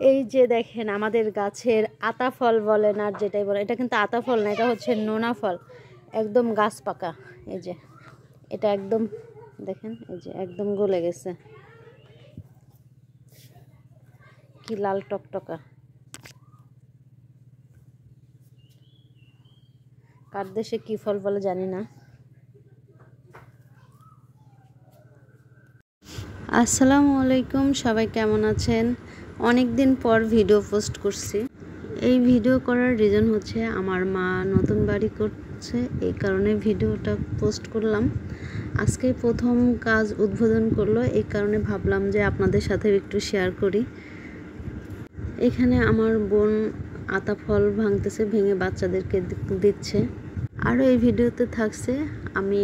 এই যে দেখেন আমাদের গাছের আতা ফল বলেন আর যেটাই বলেন, এটা কিন্তু আতা ফল না, এটা হচ্ছে নোনা ফল, একদম গাছ পাকা। এই যে এটা একদম দেখেন, এই যে একদম গলে গেছে, কি লাল টকটকা। কার দেশে কি ফল বলে জানি না। আসসালামু আলাইকুম, সবাই কেমন আছেন? অনেক দিন পর ভিডিও পোস্ট করছি। এই ভিডিও করার রিজন হচ্ছে আমার মা নতুন বাড়ি করছে, এই কারণে ভিডিওটা পোস্ট করলাম। আজকে প্রথম কাজ উদ্বোধন করলো, এই কারণে ভাবলাম যে আপনাদের সাথে একটু শেয়ার করি। এখানে আমার বোন আতা ফল ভাঙতেছে, ভেঙে বাচ্চাদেরকে দিচ্ছে। আরও এই ভিডিওতে থাকছে আমি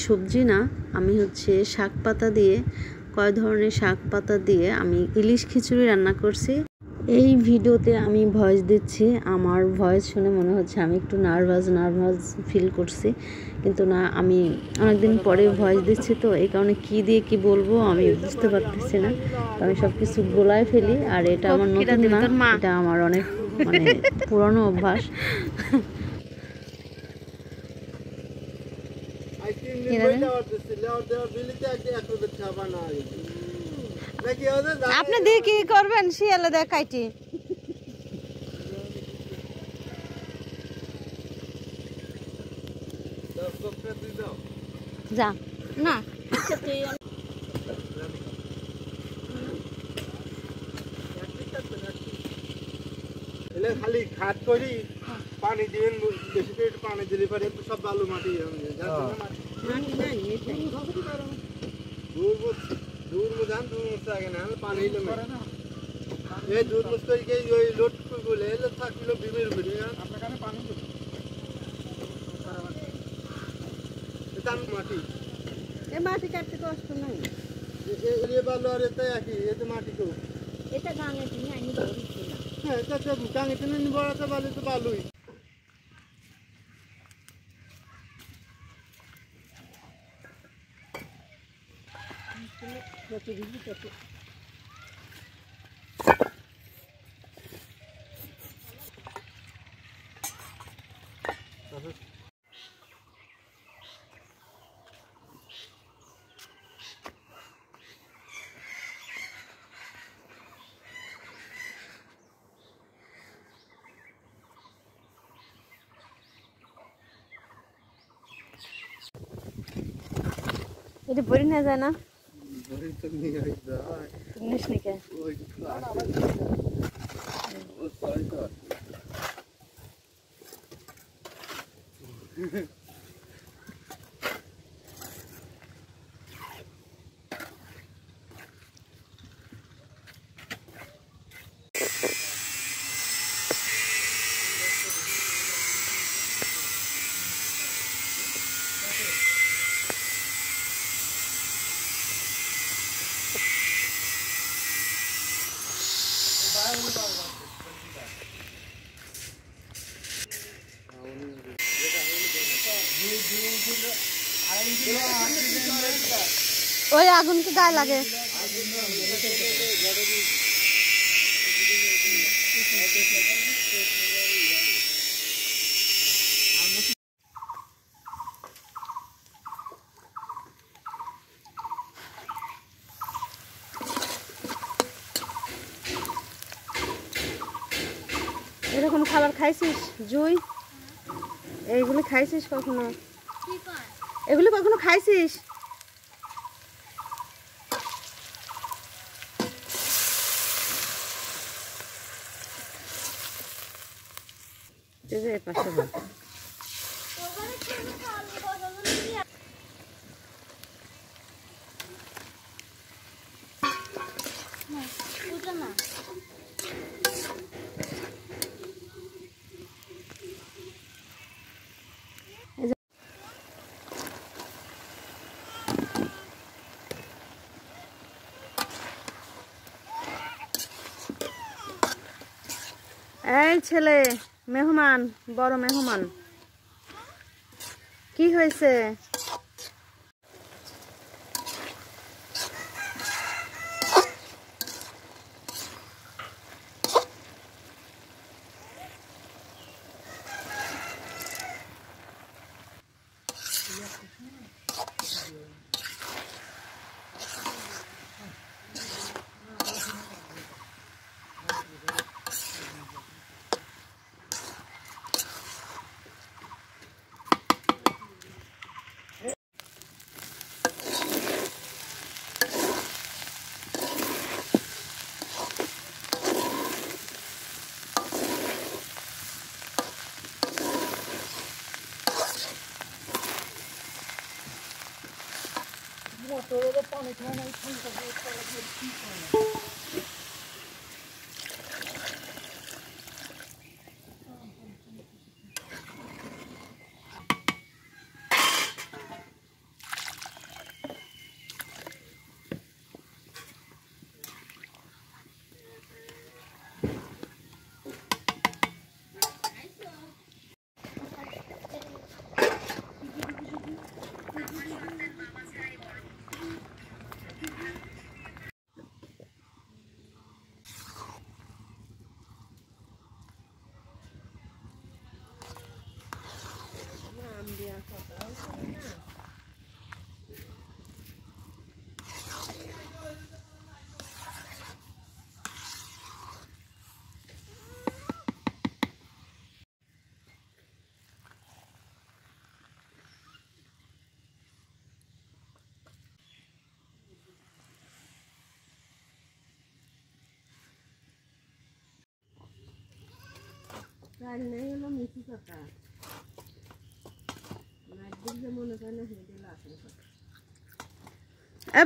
সবজি না, আমি হচ্ছে শাক পাতা দিয়ে, কয় ধরনের শাক পাতা দিয়ে আমি ইলিশ খিচুড়ি রান্না করছি। এই ভিডিওতে আমি ভয়েস দিচ্ছি, আমার ভয়েস শুনে মনে হচ্ছে আমি একটু নার্ভাস ফিল করছি, কিন্তু না, আমি অনেকদিন পরে ভয়েস দিচ্ছি, তো এই কারণে কি দিয়ে কি বলবো আমি বুঝতে পারতেছি না। আমি সব কিছু গোলায় ফেলি, আর এটা আমার নতুন না, এটা আমার অনেক মানে পুরনো অভ্যাস। আপনি দিয়ে কি করবেন? শিয়ালে দেখাইটি যা না খালি খাট করি, পানি দিয়ে বেশি করে পানি দিলে পরে সব বালু মাটি পানি এই দূর মুস করে ওই লোড বলে থাকলো বিমের মাটি, মাটি কাটতে কষ্ট নাই, বালু আর এতে একই, এতে মাটি তো এটা গাঙে তুমি আনি ধরেছি না। হ্যাঁ, এটা গাঙে টেনে নিয়ে বড়াতে বালু তো বালুই। এটা বড়ি না যায় না, বড়ি তো নিয়ে যায় নিস নিকে ওই ওই আগুন কি গায়ে লাগে? এরকম খাবার খাইছিস জুই? এইগুলি খাইছিস কখনো? এগুলি কখনো খাইছিস? পাশে এই ছেলে মেহমান, বড় মেহমান, কি হয়েছে?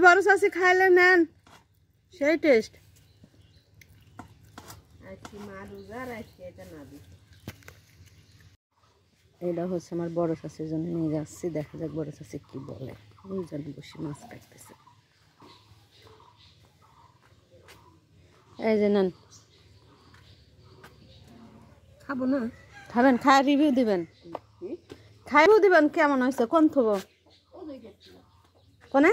বড় চাষি খাইলে নেন সেই টেস্ট। এটা হচ্ছে আমার বড় চাষির জন্য নিয়ে যাচ্ছি, দেখা যাক বড় চাষি কি বলে। ওই জন্য বসে মাছ কাটতেছে। এই যে নেন, খাবো না? খাবেন, খায় রিভিউ দিবেন, খাইও দিবেন কেমন হয়েছে কোন থব কোনে